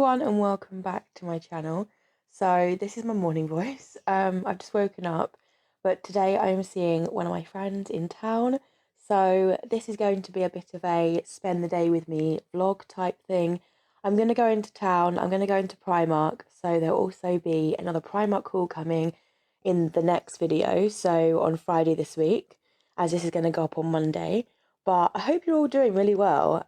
everyone and welcome back to my channel. So this is my morning voice. I've just woken up, but today I am seeing one of my friends in town. So this is going to be a bit of a spend the day with me vlog type thing. I'm going to go into town, I'm going to go into Primark, so there'll also be another Primark haul coming in the next video, so on Friday this week, as this is going to go up on Monday. But I hope you're all doing really well.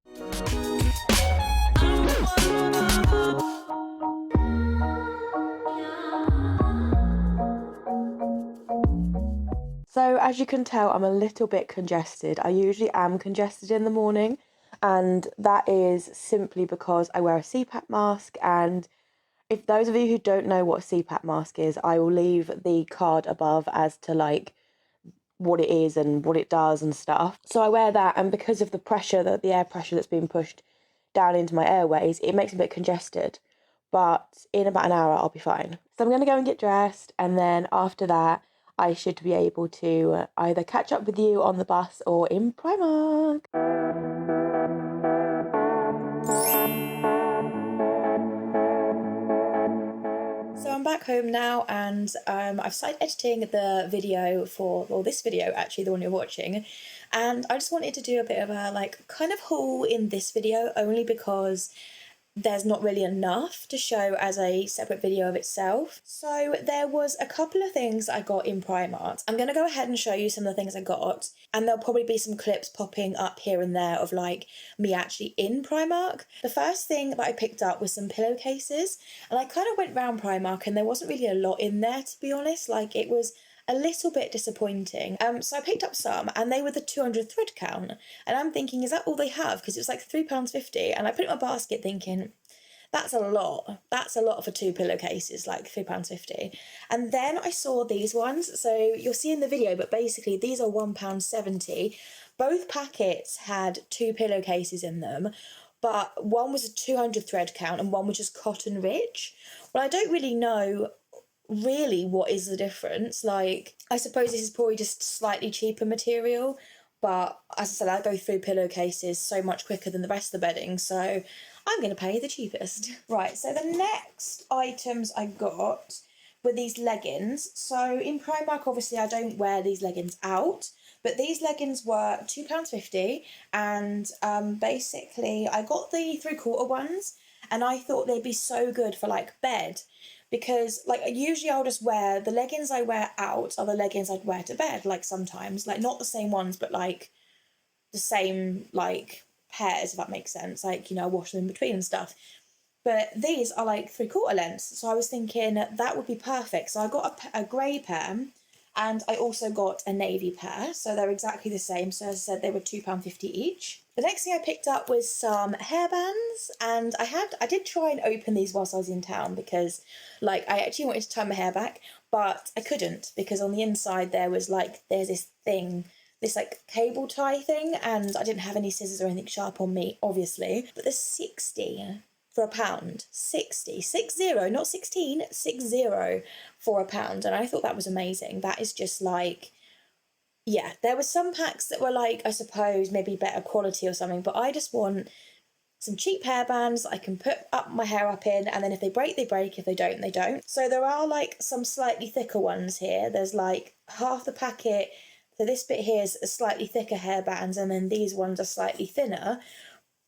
So as you can tell, I'm a little bit congested. I usually am congested in the morning, and that is simply because I wear a CPAP mask. And if those of you who don't know what a CPAP mask is, I will leave the card above as to like what it is and what it does and stuff. So I wear that, and because of the pressure, the air pressure that's being pushed down into my airways, it makes me a bit congested. But in about an hour, I'll be fine. So I'm going to go and get dressed, and then after that, I should be able to either catch up with you on the bus or in Primark. So I'm back home now, and I've started editing the video for, well, this video actually, the one you're watching, and I just wanted to do a bit of a kind of haul in this video, only because there's not really enough to show as a separate video of itself. So there was a couple of things I got in Primark. I'm going to go ahead and show you some of the things I got, and there'll probably be some clips popping up here and there of me actually in Primark. The first thing that I picked up was some pillowcases, and I kind of went round Primark and there wasn't really a lot in there, to be honest. It was a little bit disappointing. So I picked up some, and they were the 200 thread count, and I'm thinking, is that all they have? Because it was like £3.50, and I put it in my basket thinking, that's a lot. That's a lot for 2 pillowcases, like £3.50. And then I saw these ones. So you'll see in the video, but basically these are £1.70. Both packets had 2 pillowcases in them, but one was a 200 thread count and one was just cotton rich. Well, I don't really know really what is the difference. I suppose this is probably just slightly cheaper material, but as I said, I go through pillowcases so much quicker than the rest of the bedding, so I'm going to pay the cheapest. Right, so the next items I got were these leggings. So in Primark, obviously I don't wear these leggings out, but these leggings were £2.50, and basically I got the 3/4 ones, and I thought they'd be so good for bed, because usually I'll just wear the leggings I wear out are the leggings I'd wear to bed, sometimes not the same ones, but the same pairs, if that makes sense, I wash them in between and stuff. But these are 3/4 lengths, so I was thinking that would be perfect. So I got a grey pair, and I also got a navy pair, so they're exactly the same. So as I said, they were £2.50 each. The next thing I picked up was some hairbands, and I did try and open these whilst I was in town, because I actually wanted to tie my hair back, but I couldn't, because on the inside there was there's this thing, this cable tie thing, and I didn't have any scissors or anything sharp on me, obviously. But there's 60 for £1. 60, 60, not 16, 60 for £1, and I thought that was amazing. That is just yeah, there were some packs that were I suppose maybe better quality or something, but I just want some cheap hairbands I can put up my hair up in, and then if they break, they break. If they don't, they don't. So there are some slightly thicker ones here. There's half the packet. So this bit here is a slightly thicker hairbands, and then these ones are slightly thinner.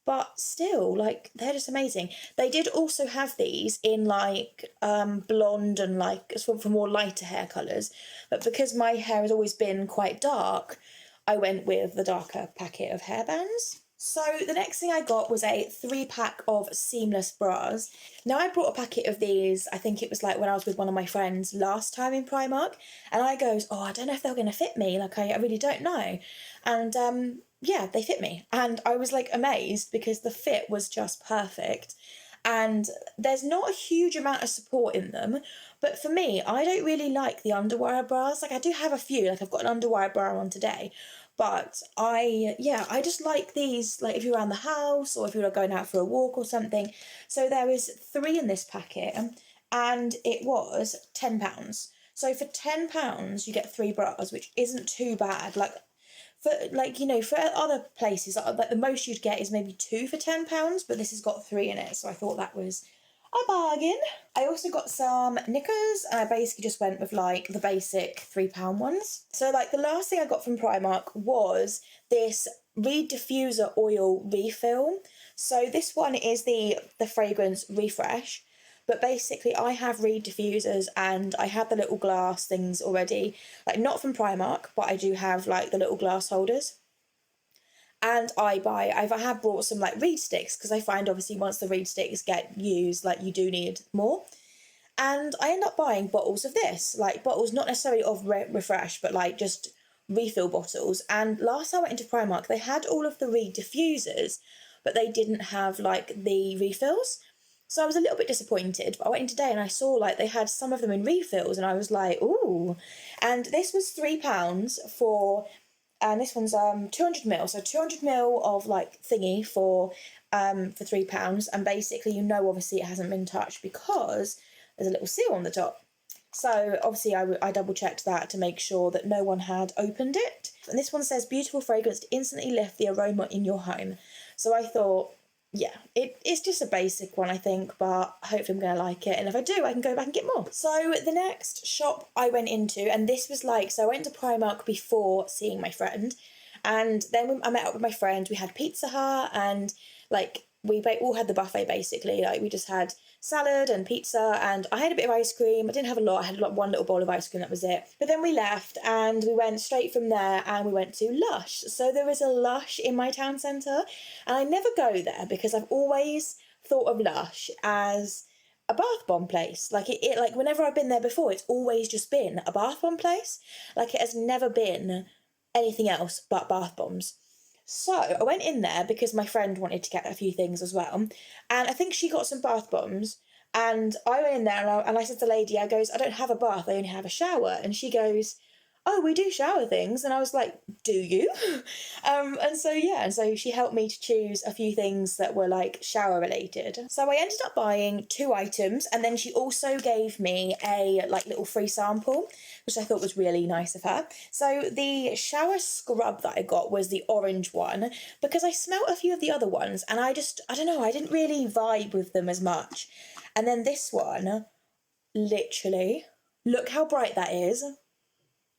But still, they're just amazing. They did also have these in blonde and for more lighter hair colours. But because my hair has always been quite dark, I went with the darker packet of hairbands. So the next thing I got was a 3-pack of seamless bras. Now I brought a packet of these, I think it was when I was with one of my friends last time in Primark, and I goes, oh, I don't know if they're going to fit me, I really don't know. And yeah, they fit me, and I was amazed, because the fit was just perfect. And there's not a huge amount of support in them, but for me, I don't really like the underwire bras. I do have a few, I've got an underwire bra on today, but I just like these, if you're around the house or if you're going out for a walk or something. So there is 3 in this packet, and it was £10. So for £10, you get 3 bras, which isn't too bad. For for other places, the most you'd get is maybe 2 for £10, but this has got 3 in it, so I thought that was a bargain. I also got some knickers, and I basically just went with like the basic £3 ones. So like the last thing I got from Primark was this Reed diffuser oil refill. So this one is the fragrance Refresh. But basically I have Reed diffusers and I have the little glass things already. Like not from Primark, but I do have like the little glass holders. And I have brought some like reed sticks, because I find obviously once the reed sticks get used, like you do need more. And I end up buying bottles of this, like bottles not necessarily of Refresh, but like just refill bottles. And last time I went into Primark, they had all of the reed diffusers, but they didn't have like the refills. So I was a little bit disappointed, but I went in today and I saw like they had some of them in refills, and I was like, ooh. And this was £3 for, and this one's 200ml, so 200ml of like thingy for £3. And basically, you know, obviously it hasn't been touched because there's a little seal on the top. So obviously I double checked that to make sure that no one had opened it. And this one says beautiful fragrance to instantly lift the aroma in your home. So I thought, yeah, it's just a basic one, I think, but hopefully I'm going to like it. And if I do, I can go back and get more. So the next shop I went into, and this was like, so I went to Primark before seeing my friend. And then I met up with my friend. We had Pizza Hut, and like we all had the buffet basically. Like we just had salad and pizza, and I had a bit of ice cream. I didn't have a lot. I had like one little bowl of ice cream, that was it. But then we left and we went straight from there and we went to Lush. So there is a Lush in my town centre, and I never go there because I've always thought of Lush as a bath bomb place. Like it like whenever I've been there before, it's always just been a bath bomb place. Like it has never been anything else but bath bombs. So I went in there because my friend wanted to get a few things as well. And I think she got some bath bombs. And I went in there and I said to the lady, I don't have a bath, I only have a shower. And she goes, oh, we do shower things. And I was like, do you? And so she helped me to choose a few things that were like shower related. So I ended up buying 2 items, and then she also gave me a like little free sample, which I thought was really nice of her. So the shower scrub that I got was the orange one, because I smelt a few of the other ones and I don't know, I didn't really vibe with them as much. And then this one, literally, look how bright that is.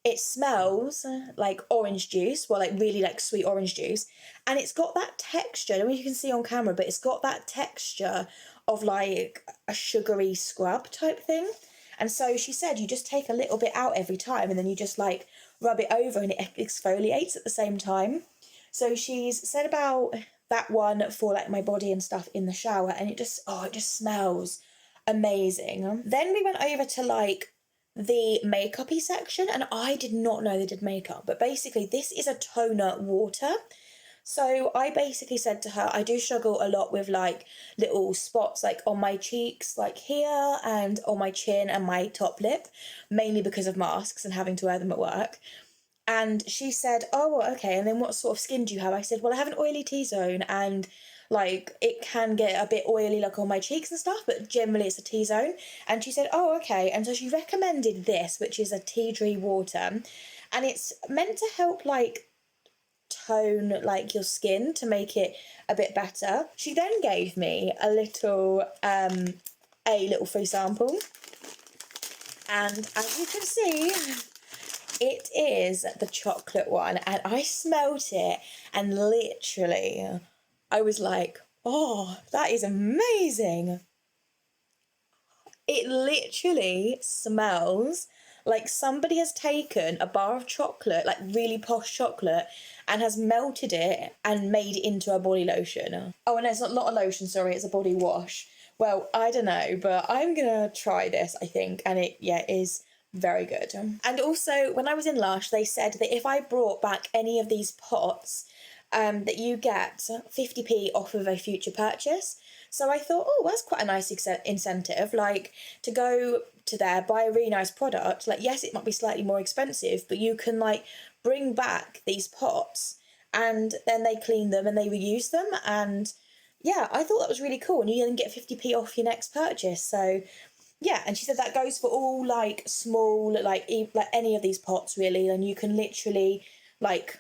It smells like orange juice, well, like really like sweet orange juice. And it's got that texture, I don't know if you can see on camera, but it's got that texture of like a sugary scrub type thing. And so she said you just take a little bit out every time and then you just like rub it over and it exfoliates at the same time. So she's said about that one for like my body and stuff in the shower, and it just smells amazing. Then we went over to like the makeup-y section, and I did not know they did makeup, but basically this is a toner water. So I basically said to her, I do struggle a lot with like little spots like on my cheeks, like here, and on my chin and my top lip, mainly because of masks and having to wear them at work. And she said, oh, okay, and then what sort of skin do you have? I said, well, I have an oily T-zone, and like it can get a bit oily like on my cheeks and stuff, but generally it's a T-zone. And she said, oh, okay. And so she recommended this, which is a tea tree water, and it's meant to help like tone like your skin to make it a bit better. She then gave me a little free sample, and as you can see, it is the chocolate one, and I smelt it and literally I was like, oh, that is amazing. It literally smells like somebody has taken a bar of chocolate, like really posh chocolate, and has melted it and made it into a body lotion. Oh, and it's not a lotion, sorry, it's a body wash. Well, I don't know, but I'm gonna try this, I think, and it is very good. And also, when I was in Lush, they said that if I brought back any of these pots, that you get 50p off of a future purchase. So I thought, oh, that's quite a nice incentive, like to go to there, buy a really nice product. Like, yes, it might be slightly more expensive, but you can like bring back these pots and then they clean them and they reuse them. And yeah, I thought that was really cool. And you then get 50p off your next purchase. So yeah, and she said that goes for all like small, like any of these pots really. And you can literally like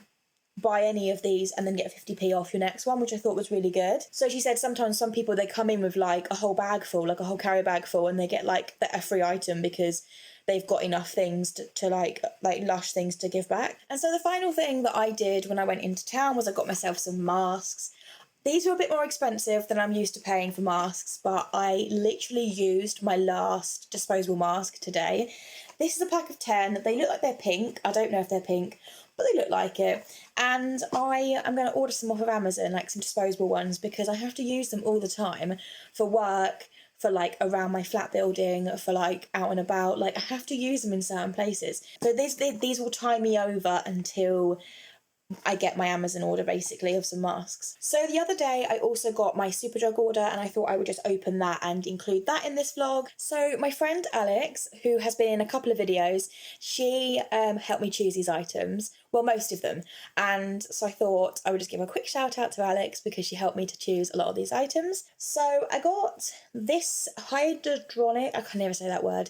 buy any of these and then get 50p off your next one, which I thought was really good. So she said sometimes some people, they come in with like a whole bag full, like a whole carry bag full, and they get like a free item because they've got enough things to like Lush things to give back. And so the final thing that I did when I went into town was I got myself some masks. These were a bit more expensive than I'm used to paying for masks, but I literally used my last disposable mask today. This is a pack of 10. They look like they're pink. I don't know if they're pink, but they look like it. And I am going to order some off of Amazon, like some disposable ones, because I have to use them all the time for work, for like around my flat building, for like out and about. Like I have to use them in certain places. So these will tie me over until I get my Amazon order, basically, of some masks. So the other day I also got my Superdrug order, and I thought I would just open that and include that in this vlog. So my friend Alex, who has been in a couple of videos, she helped me choose these items. Well, most of them. And so I thought I would just give a quick shout out to Alex because she helped me to choose a lot of these items. So I got this hyaluronic, I can never say that word,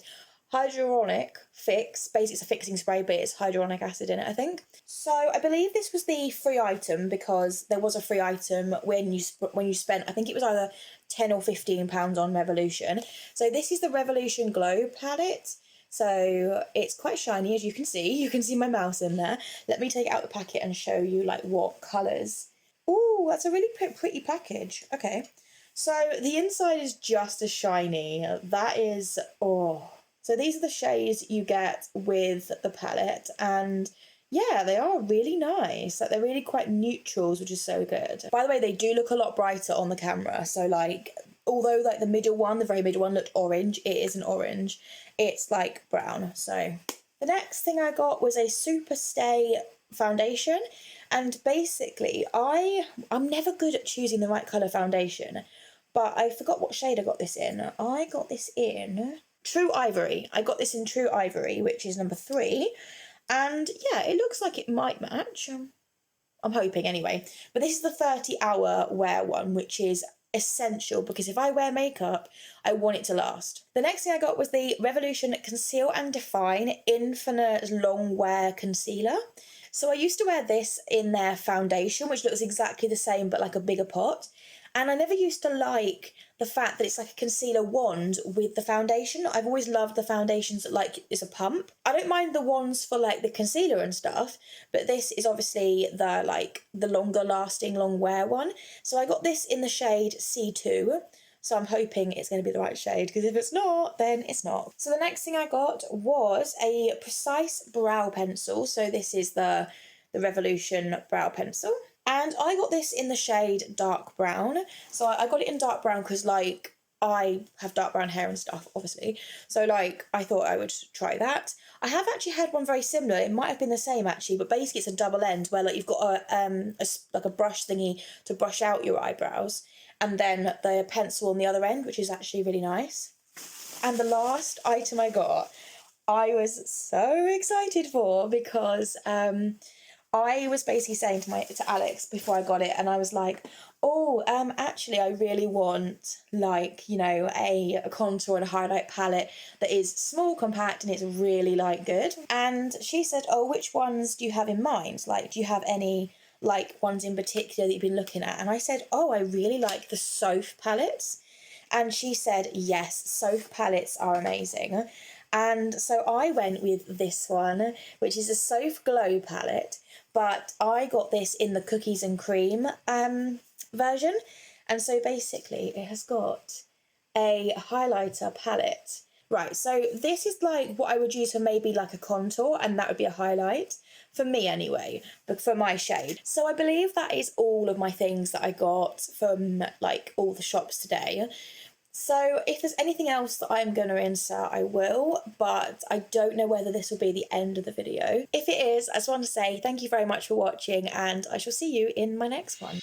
hyaluronic fix. Basically it's a fixing spray, but it's hyaluronic acid in it, I think. So I believe this was the free item because there was a free item when you spent, I think it was either £10 or £15 on Revolution. So this is the Revolution Glow palette. So it's quite shiny, as you can see. You can see my mouse in there. Let me take out the packet and show you like what colours. Ooh, that's a really pretty package. Okay. So the inside is just as shiny. That is, oh. So these are the shades you get with the palette, and yeah, they are really nice. Like they're really quite neutrals, which is so good. By the way, they do look a lot brighter on the camera. So like, although like the middle one, the very middle one looked orange, it isn't orange. It's like brown. So the next thing I got was a Super Stay foundation. And basically I'm never good at choosing the right colour foundation, but I forgot what shade I got this in. I got this in True Ivory. I got this in True Ivory, which is number 3. And yeah, it looks like it might match. I'm hoping anyway. But this is the 30-hour wear one, which is essential because if I wear makeup, I want it to last. The next thing I got was the Revolution Conceal and Define Infinite Long Wear Concealer. So I used to wear this in their foundation, which looks exactly the same but like a bigger pot. And I never used to like the fact that it's like a concealer wand with the foundation. I've always loved the foundations that like is a pump. I don't mind the wands for like the concealer and stuff, but this is obviously the like the longer lasting long wear one. So I got this in the shade C2. So I'm hoping it's going to be the right shade, because if it's not, then it's not. So the next thing I got was a Precise brow pencil. So this is the Revolution brow pencil. And I got this in the shade dark brown. So I got it in dark brown because like I have dark brown hair and stuff, obviously. So like I thought I would try that. I have actually had one very similar. It might have been the same actually, but basically it's a double end where like you've got like a brush thingy to brush out your eyebrows, and then the pencil on the other end, which is actually really nice. And the last item I got, I was so excited for because I was basically saying to Alex before I got it, and I was like, oh, actually I really want like, you know, a contour and a highlight palette that is small, compact, and it's really like good. And she said, oh, which ones do you have in mind? Like, do you have any like ones in particular that you've been looking at? And I said, oh, I really like the Soph palettes. And she said, yes, Soph palettes are amazing. And so I went with this one, which is a Soph Glow palette, but I got this in the Cookies and Cream version. And so basically it has got a highlighter palette. Right, so this is like what I would use for maybe like a contour, and that would be a highlight, for me anyway, but for my shade. So I believe that is all of my things that I got from like all the shops today. So if there's anything else that I'm going to insert, I will, but I don't know whether this will be the end of the video. If it is, I just want to say thank you very much for watching, and I shall see you in my next one.